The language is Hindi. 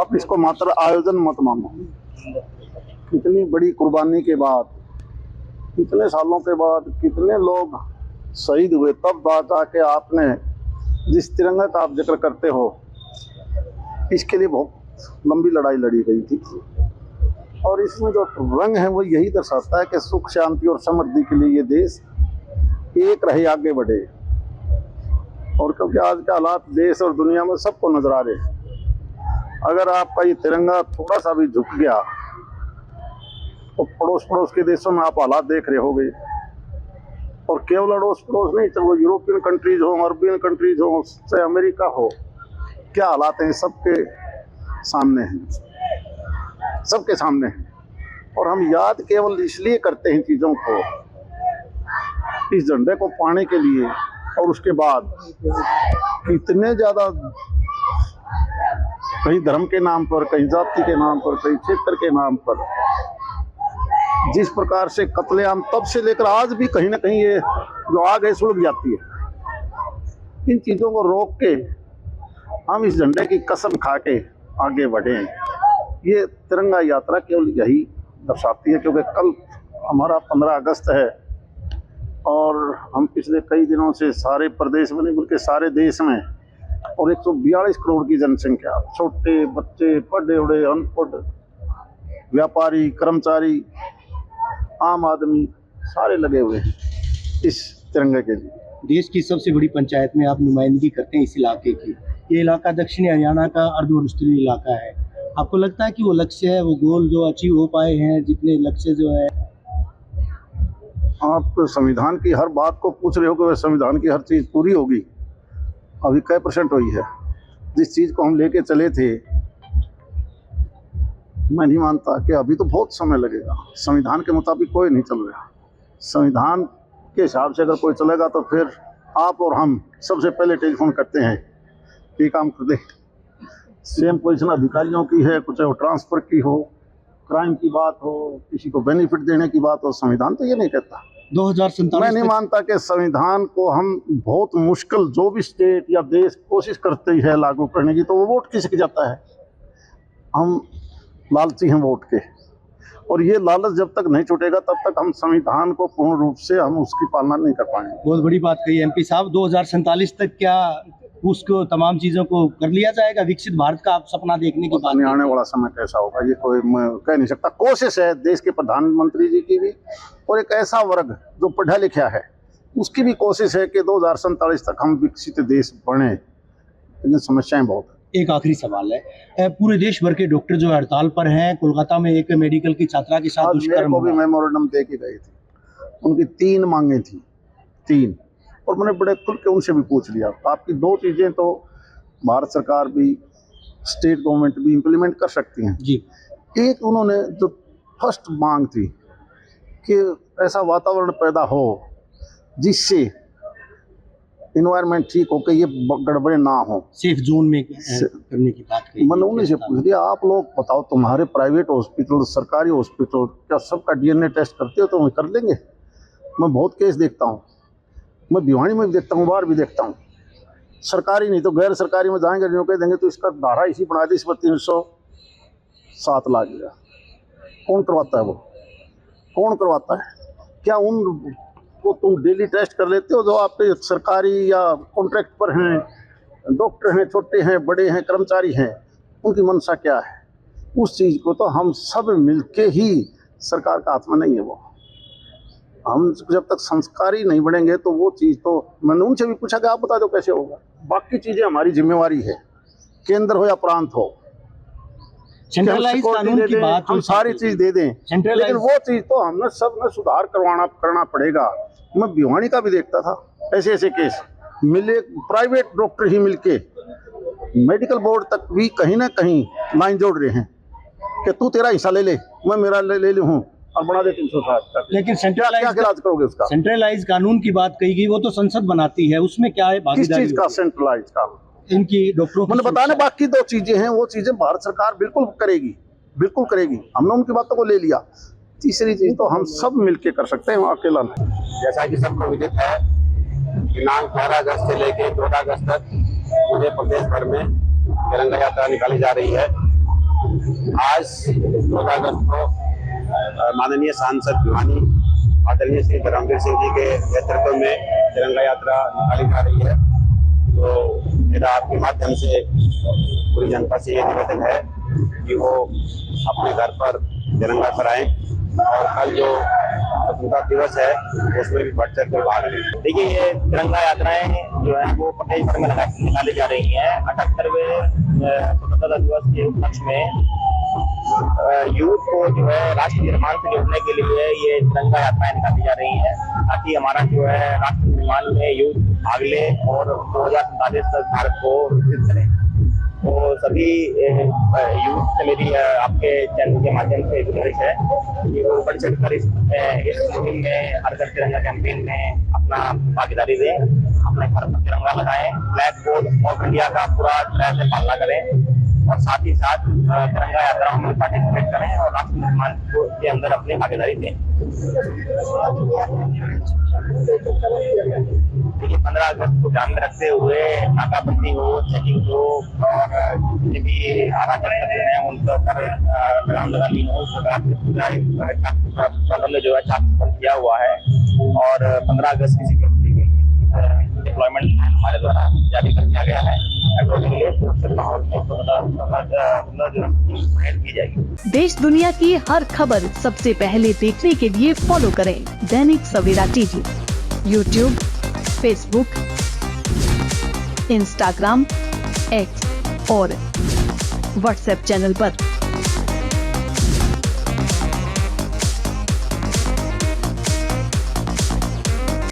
आप इसको मात्र आयोजन मत मानो। कितनी बड़ी कुर्बानी के बाद, कितने सालों के बाद कितने लोग शहीद हुए, तब बात आके आपने जिस तिरंगा का आप जिक्र करते हो, इसके लिए बहुत लंबी लड़ाई लड़ी गई थी। और इसमें जो रंग है वो यही दर्शाता है कि सुख शांति और समृद्धि के लिए ये देश एक रहे, आगे बढ़े। और क्योंकि आज के हालात देश और दुनिया में सबको नजर आ रहे हैं, अगर आपका ये तिरंगा थोड़ा सा भी झुक गया तो पड़ोस के देशों में आप हालात देख रहे होंगे। और केवल अड़ोस पड़ोस नहीं, चाहे वो यूरोपियन कंट्रीज हो, अरबियन कंट्रीज हो, चाहे अमेरिका हो, क्या हालात हैं सबके सामने हैं, सबके सामने हैं। और हम याद केवल इसलिए करते हैं चीज़ों को, इस झंडे को पाने के लिए। और उसके बाद इतने ज़्यादा कहीं धर्म के नाम पर, कहीं जाति के नाम पर, कहीं क्षेत्र के नाम पर जिस प्रकार से कत्लेआम तब से लेकर आज भी कहीं ना कहीं ये जो आग है सुलग जाती है। इन चीज़ों को रोक के हम इस झंडे की कसम खा के आगे बढ़ें। ये तिरंगा यात्रा केवल यही दर्शाती है, क्योंकि कल हमारा 15 अगस्त है और हम पिछले कई दिनों से सारे प्रदेश में नहीं बल्कि सारे देश में, और 142 करोड़ की जनसंख्या, छोटे बच्चे, पढ़े उड़े, अनपढ़, व्यापारी, कर्मचारी, आम आदमी, सारे लगे हुए हैं इस तिरंगे के लिए। देश की सबसे बड़ी पंचायत में आप नुमाइंदगी करते हैं इस इलाके की। ये इलाका दक्षिणी हरियाणा का अर्धवृष्टीय इलाका है। आपको लगता है कि वो लक्ष्य है, वो गोल जो अचीव हो पाए हैं, जितने लक्ष्य जो है? आप संविधान की हर बात को पूछ रहे हो कि वह संविधान की हर चीज़ पूरी होगी? अभी कै % हुई है? जिस चीज़ को हम लेके चले थे, मैं नहीं मानता कि अभी तो बहुत समय लगेगा। संविधान के मुताबिक कोई नहीं चल रहा। संविधान के हिसाब से अगर कोई चलेगा तो फिर आप और हम सबसे पहले टेलीफोन करते हैं ये काम कर दे। सेम पोजीशन अधिकारियों की है, कुछ वो ट्रांसफ़र की हो, क्राइम की बात हो, किसी को बेनिफिट देने की बात हो, संविधान तो ये नहीं कहता। 2047 मैं नहीं मानता कि संविधान को हम बहुत मुश्किल, जो भी स्टेट या देश कोशिश करती है लागू करने की, तो वो वोट किसके जाता है? हम लालची हैं वोट के, और ये लालच जब तक नहीं छूटेगा तब तक हम संविधान को पूर्ण रूप से हम उसकी पालना नहीं कर पाएंगे। बहुत बड़ी बात कही MP साहब। 2047 तक क्या उसको तमाम चीज़ों को कर लिया जाएगा? विकसित भारत का आप सपना देखने की बात, आने वाला समय कैसा होगा ये कोई मैं कह नहीं सकता। कोशिश है देश के प्रधानमंत्री जी की भी, और एक ऐसा वर्ग जो पढ़ा लिखा है उसकी भी कोशिश है कि 2047 तक हम विकसित देश बने, लेकिन समस्याएं बहुत है। एक आखिरी सवाल है, पूरे देश भर के डॉक्टर जो हड़ताल पर हैं, कोलकाता में एक मेडिकल की छात्रा के साथ दुष्कर्म को भी मेमोरेंडम दे के गए थे। उनकी 3 मांगे थी, 3, और मैंने बड़े खुल के उनसे भी पूछ लिया। आपकी 2 चीज़ें तो भारत सरकार भी, स्टेट गवर्नमेंट भी इम्प्लीमेंट कर सकती हैं जी। एक उन्होंने जो फर्स्ट मांग थी कि ऐसा वातावरण पैदा हो जिससे इन्वायरमेंट ठीक हो के ये गड़बड़े ना हो, सेफ जोन में करने की बात कही। मैंने उन्हीं से पूछ लिया, आप लोग बताओ तुम्हारे प्राइवेट हॉस्पिटल, सरकारी हॉस्पिटल, क्या सबका DNA टेस्ट करते हो? तो मैं कर लेंगे। मैं बहुत केस देखता हूँ, मैं भिवानी में भी देखता हूँ, बाहर भी देखता हूँ। सरकारी नहीं तो गैर सरकारी में जाएंगे, जो कह देंगे तो इसका धारा इसी बना दी, इस पर 307 लाख गया। कौन करवाता है? वो कौन करवाता है? क्या उन को तुम डेली टेस्ट कर लेते हो जो आपके सरकारी या कॉन्ट्रैक्ट पर हैं, डॉक्टर हैं, छोटे हैं, बड़े हैं, कर्मचारी हैं, उनकी मंशा क्या है? उस चीज़ को तो हम सब मिलके ही, सरकार का हाथ में नहीं है वो। हम जब तक संस्कारी नहीं बढ़ेंगे तो वो चीज़ तो, मैंने उनसे भी पूछा कि आप बता दो कैसे होगा। बाकी चीज़ें हमारी जिम्मेवारी है, केंद्र हो या प्रांत हो, सेंट्रलाइज कानून की बात, हम सारी चीज़ दे दें, लेकिन वो चीज़ तो हमने सब में सुधार करना पड़ेगा। मैं भिवानी का भी देखता था, ऐसे ऐसे केस मिले, प्राइवेट डॉक्टर ही मिलके मेडिकल बोर्ड तक भी कहीं ना कहीं लाइन जोड़ रहे हैं कि तू तेरा हिस्सा ले ले, मैं मेरा ले लूँ और बना दे 360 तक। लेकिन क्या इलाज करोगे उसका? सेंट्रलाइज कानून की बात कही गई, वो तो संसद बनाती है, उसमें क्या है भागीदारी? किस चीज का सेंट्रलाइज कानून? इनकी डॉक्टरों, मैंने बताया, बाकी 2 चीजें हैं, वो चीजें भारत सरकार बिल्कुल करेगी, बिल्कुल करेगी। हमने उनकी बातों को ले लिया। तीसरी चीज तो हम सब मिलके कर सकते हैं, अकेला नहीं। जैसा कि सबको विदित है, दिनांक 12 अगस्त से लेकर 14 अगस्त तक पूरे प्रदेश भर में तिरंगा यात्रा निकाली जा रही है। आज 14 अगस्त को माननीय सांसद भिवानी आदरणीय श्री धर्मवीर सिंह जी के नेतृत्व में तिरंगा यात्रा निकाली जा रही है। तो मेरा आपके माध्यम से पूरी जनता से ये निवेदन है कि वो अपने घर पर तिरंगा फहराएं और कल जो स्वतंत्रता दिवस है उसमें भी बढ़ चढ़ कर भाग लें। देखिए, ये तिरंगा यात्राएं जो है वो प्रदेश भर में निकाली जा रही हैं। 78वें स्वतंत्रता दिवस के उपलक्ष्य में यूथ को जो है राष्ट्र निर्माण से जोड़ने के लिए ये तिरंगा यात्राएं निकाली जा रही हैं, ताकि हमारा जो है राष्ट्र निर्माण में यूथ भाग ले और 2047 तक भारत को विकसित करें। तो सभी यूथ से मेरी आपके चैनल के माध्यम से गुजारिश है कि वो बढ़ चढ़कर इस मुहिम में हर घर तिरंगा कैंपेन में अपना भागीदारी दें, अपने घर पर तिरंगा लगाएं, फ्लैग कोड ऑफ इंडिया का पूरा तरह से पालना करें और साथ ही साथ तिरंगा यात्राओं में पार्टिसिपेट करें और राष्ट्र निर्माण के अंदर अपनी भागीदारी दें। देखिए, 15 अगस्त को ध्यान में रखते हुए नाकाबंदी हो, चेकिंग हो और जितने भी अराजक तत्व हैं उन पर लगाम लगानी हो, उस प्रकार से जो है चाक किया हुआ है और 15 अगस्त की सिक्योरिटी के डिप्लॉयमेंट हमारे द्वारा जारी कर दिया गया है। देश दुनिया की हर खबर सबसे पहले देखने के लिए फॉलो करें Dainik Savera TV, YouTube, Facebook, Instagram, X और व्हाट्सएप चैनल पर।